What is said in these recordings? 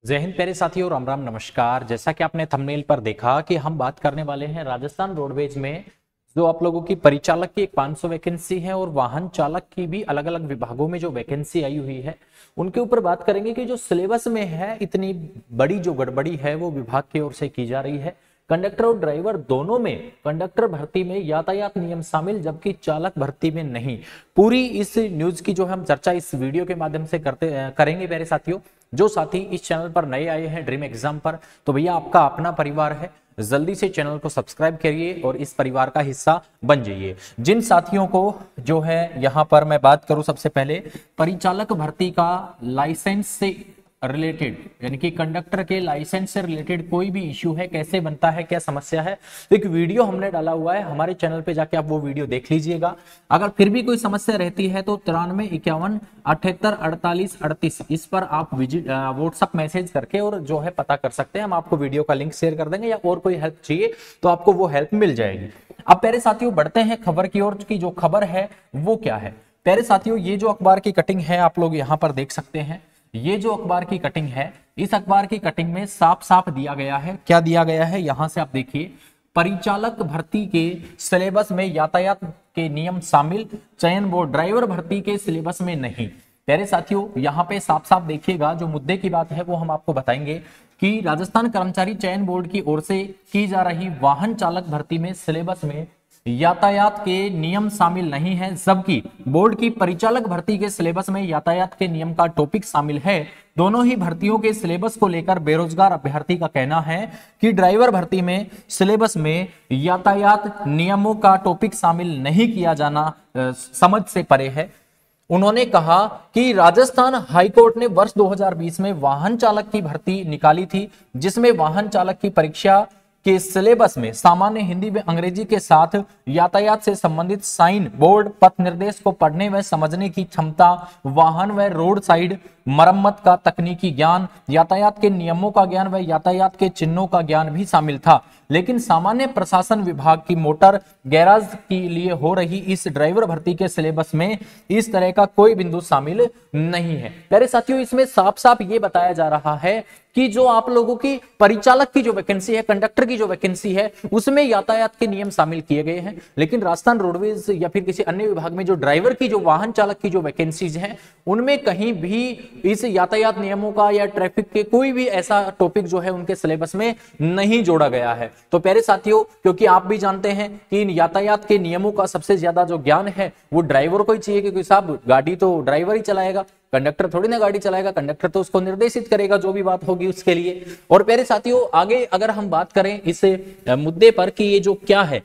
जय हिंद प्यारे साथियों, राम राम नमस्कार। जैसा कि आपने थंबनेल पर देखा कि हम बात करने वाले हैं राजस्थान रोडवेज में जो आप लोगों की परिचालक की एक 500 वैकेंसी है और वाहन चालक की भी अलग अलग विभागों में जो वैकेंसी आई हुई है उनके ऊपर बात करेंगे कि जो सिलेबस में है इतनी बड़ी जो गड़बड़ी है वो विभाग की ओर से की जा रही है। कंडक्टर और ड्राइवर दोनों में, कंडक्टर भर्ती में यातायात नियम शामिल जबकि चालक भर्ती में नहीं। पूरी इस न्यूज की जो हम चर्चा इस वीडियो के माध्यम से करेंगे मेरे साथियों। जो साथी इस चैनल पर नए आए हैं ड्रीम एग्जाम पर, तो भैया आपका अपना परिवार है, जल्दी से चैनल को सब्सक्राइब करिए और इस परिवार का हिस्सा बन जाइए। जिन साथियों को जो है यहाँ पर मैं बात करूं, सबसे पहले परिचालक भर्ती का लाइसेंस से रिलेटेड यानी कि कंडक्टर के लाइसेंस से रिलेटेड कोई भी इश्यू है, कैसे बनता है, क्या समस्या है, तो एक वीडियो हमने डाला हुआ है हमारे चैनल पे, जाके आप वो वीडियो देख लीजिएगा। अगर फिर भी कोई समस्या रहती है तो 93 51 78 48 38 इस पर आप विजिट व्हाट्सअप मैसेज करके और जो है पता कर सकते हैं। हम आपको वीडियो का लिंक शेयर कर देंगे, या और कोई हेल्प चाहिए तो आपको वो हेल्प मिल जाएगी। अब प्यारे साथियों बढ़ते हैं खबर की ओर, की जो खबर है वो क्या है। प्यारे साथियों ये जो अखबार की कटिंग है आप लोग यहाँ पर देख सकते हैं। ये जो अखबार की कटिंग है, इस अखबार की कटिंग में साफ साफ दिया गया है, क्या दिया गया है यहां से आप देखिए। परिचालक भर्ती के सिलेबस में यातायात के नियम शामिल, चयन बोर्ड ड्राइवर भर्ती के सिलेबस में नहीं। प्यारे साथियों यहाँ पे साफ साफ देखिएगा, जो मुद्दे की बात है वो हम आपको बताएंगे कि राजस्थान कर्मचारी चयन बोर्ड की ओर से की जा रही वाहन चालक भर्ती में सिलेबस में यातायात के नियम शामिल नहीं है, जबकि बोर्ड की परिचालक भर्ती के सिलेबस में यातायात के नियम का टॉपिक शामिल है। दोनों ही भर्तियों के सिलेबस को लेकर बेरोजगार अभ्यर्थी का कहना है कि ड्राइवर भर्ती में सिलेबस में यातायात नियमों का टॉपिक शामिल नहीं किया जाना समझ से परे है। उन्होंने कहा कि राजस्थान हाईकोर्ट ने वर्ष 2020 में वाहन चालक की भर्ती निकाली थी, जिसमें वाहन चालक की परीक्षा के सिलेबस में सामान्य हिंदी व अंग्रेजी के साथ यातायात से संबंधित साइन बोर्ड पथ निर्देश को पढ़ने व समझने की क्षमता, वाहन व रोड साइड मरम्मत का तकनीकी ज्ञान, यातायात के नियमों का ज्ञान व यातायात के चिन्हों का ज्ञान भी शामिल था। लेकिन सामान्य प्रशासन विभाग की मोटर गैराज के लिए हो रही इस ड्राइवर भर्ती के सिलेबस में इस तरह का कोई बिंदु शामिल नहीं है। प्यारे साथियों इसमें साफ साफ ये बताया जा रहा है कि जो आप लोगों की परिचालक की जो वैकेंसी है, कंडक्टर की जो वैकेंसी है, उसमें यातायात के नियम शामिल किए गए हैं, लेकिन राजस्थान रोडवेज या फिर किसी अन्य विभाग में जो ड्राइवर की, जो वाहन चालक की जो वैकेंसीज हैं, उनमें कहीं भी इस यातायात नियमों का या ट्रैफिक के कोई भी ऐसा टॉपिक जो है उनके सिलेबस में नहीं जोड़ा गया है। तो प्यारे साथियों, क्योंकि आप भी जानते हैं कि इन यातायात के नियमों का सबसे ज्यादा जो ज्ञान है वो ड्राइवर को ही चाहिए, क्योंकि साहब गाड़ी तो ड्राइवर ही चलाएगा, कंडक्टर थोड़ी ना गाड़ी चलाएगा, कंडक्टर तो उसको निर्देशित करेगा जो भी बात होगी उसके लिए। और प्यारे साथियों आगे अगर हम बात करें इस मुद्दे पर कि ये जो क्या है,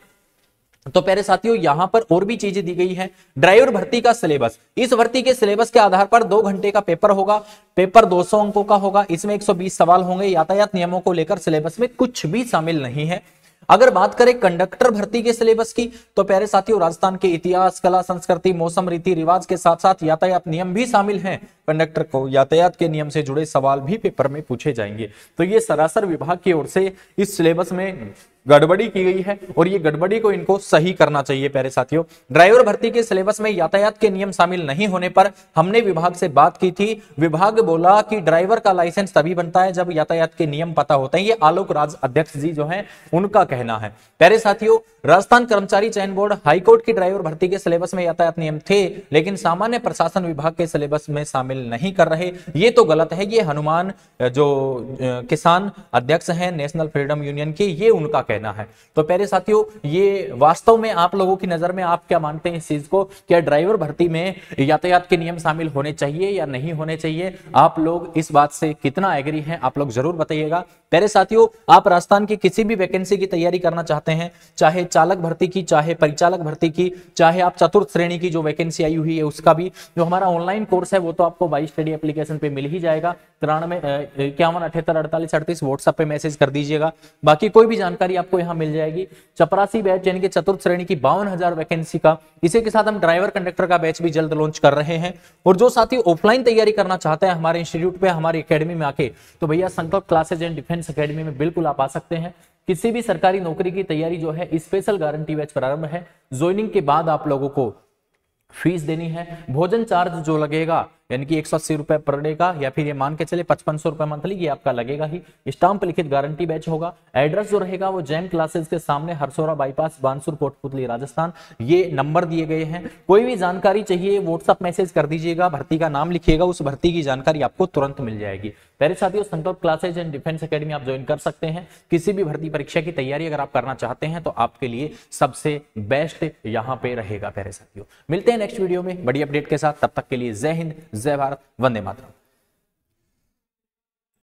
तो प्यारे साथियों यहां पर और भी चीजें दी गई हैं। ड्राइवर भर्ती का सिलेबस, इस भर्ती के सिलेबस के आधार पर 2 घंटे का पेपर होगा, पेपर 200 अंकों का होगा, इसमें 120 सवाल होंगे। यातायात नियमों को लेकर सिलेबस में कुछ भी शामिल नहीं है। अगर बात करें कंडक्टर भर्ती के सिलेबस की, तो प्यारे साथियों राजस्थान के इतिहास, कला, संस्कृति, मौसम, रीति रिवाज के साथ साथ यातायात नियम भी शामिल हैं। कंडक्टर को यातायात के नियम से जुड़े सवाल भी पेपर में पूछे जाएंगे। तो ये सरासर विभाग की ओर से इस सिलेबस में गड़बड़ी की गई है और ये गड़बड़ी को इनको सही करना चाहिए। प्यारे साथियों ड्राइवर भर्ती के सिलेबस में यातायात के नियम शामिल नहीं होने पर हमने विभाग से बात की थी। विभाग बोला कि ड्राइवर का लाइसेंस तभी बनता है जब यातायात के नियम पता होते हैं। ये आलोक राज अध्यक्ष जी जो है उनका कहना है। प्यारे साथियों राजस्थान कर्मचारी चयन बोर्ड हाईकोर्ट की ड्राइवर भर्ती के सिलेबस में यातायात नियम थे, लेकिन सामान्य प्रशासन विभाग के सिलेबस में शामिल नहीं कर रहे। ये तो गलत है। ये हनुमान जो किसान अध्यक्ष हैं नेशनल फ्रीडम यूनियन के, ये उनका कहना है। तो प्यारे साथियों ये वास्तव में आप लोगों की नजर में आप क्या मानते हैं इस चीज को, क्या ड्राइवर भर्ती में यातायात के नियम शामिल होने चाहिए या नहीं होने चाहिए? आप लोग इस बात से कितना एग्री हैं आप लोग जरूर बताइएगा। प्यारे साथियों आप राजस्थान की किसी भी वैकेंसी की तैयारी करना चाहते हैं, चाहे चालक भर्ती की, चाहे परिचालक भर्ती की, चाहे आप चतुर्थ श्रेणी की जो वैकेंसी आई हुई है उसका भी, जो हमारा ऑनलाइन कोर्स है वो तो आपको 22 स्टडी एप्लीकेशन पे मिल ही जाएगा। 93 51 78 48 38 व्हाट्सएप पे मैसेज कर दीजिएगा। बाकी कोई भी जानकारी आपको यहाँ मिल जाएगी। चपरासी बैच यानी कि चतुर्थ श्रेणी की 52,000 वैकेंसी का, इसी के साथ हम ड्राइवर कंडक्टर का बैच भी जल्द लॉन्च कर रहे हैं। और जो साथी ऑफलाइन तैयारी करना चाहते हैं हमारे इंस्टीट्यूट पे, हमारी एकेडमी में आके, तो भैया संकल्प क्लासेज एंड डिफेंस एकेडमी में बिल्कुल आप आ सकते हैं। किसी भी सरकारी नौकरी की तैयारी जो है स्पेशल गारंटी बैच प्रारंभ है। ज्वाइनिंग के बाद आप लोगों को फीस देनी है। भोजन चार्ज जो लगेगा यानी कि 180 रुपए पर डे का, या फिर ये मान के चले 5500 रुपए मंथली, ये आपका लगेगा ही। स्टाम्प लिखित गारंटी बैच होगा। एड्रेस जो रहेगा वो जैम क्लासेस के सामने, हरसोरा बाईपास, बानसूर, कोटपुतली, राजस्थान। ये नंबर दिए गए हैं। कोई भी जानकारी चाहिए व्हाट्सएप मैसेज कर दीजिएगा, भर्ती का नाम लिखिएगा, उस भर्ती की जानकारी आपको तुरंत मिल जाएगी। प्यारे साथियों, संकल्प क्लासेज एंड डिफेंस एकेडमी आप ज्वाइन कर सकते हैं। किसी भी भर्ती परीक्षा की तैयारी अगर आप करना चाहते हैं तो आपके लिए सबसे बेस्ट यहां पे रहेगा। प्यारे साथियों, मिलते हैं नेक्स्ट वीडियो में बड़ी अपडेट के साथ। तब तक के लिए जय हिंद, जय भारत, वंदे मातरम।